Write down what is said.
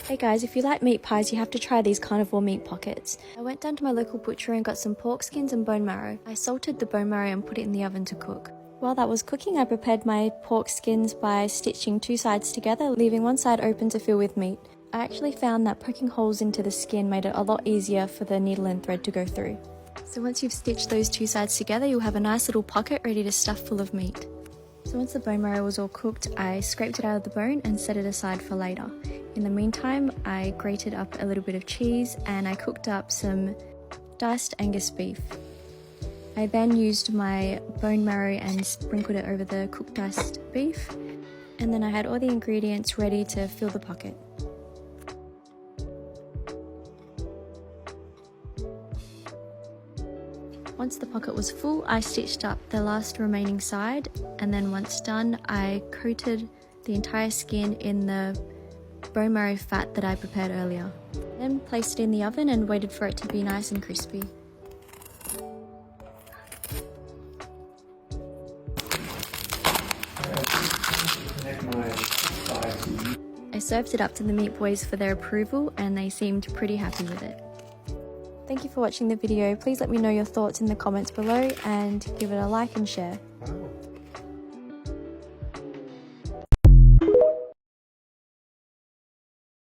Hey guys, if you like meat pies, you have to try these carnivore meat pockets. I went down to my local butcher and got some pork skins and bone marrow. I salted the bone marrow and put it in the oven to cook. While that was cooking, I prepared my pork skins by stitching two sides together, leaving one side open to fill with meat. I actually found that poking holes into the skin made it a lot easier for the needle and thread to go through. So once you've stitched those two sides together, you'll have a nice little pocket ready to stuff full of meat. So once the bone marrow was all cooked, I scraped it out of the bone and set it aside for later. In the meantime, I grated up a little bit of cheese and I cooked up some diced Angus beef. I then used my bone marrow and sprinkled it over the cooked diced beef, and then I had all the ingredients ready to fill the pocket. Once the pocket was full, I stitched up the last remaining side, and then once done, I coated the entire skin in the bone marrow fat that I prepared earlier. Then placed it in the oven and waited for it to be nice and crispy. I served it up to the meat boys for their approval and they seemed pretty happy with it. Thank you for watching the video. Please let me know your thoughts in the comments below and give it a like and share.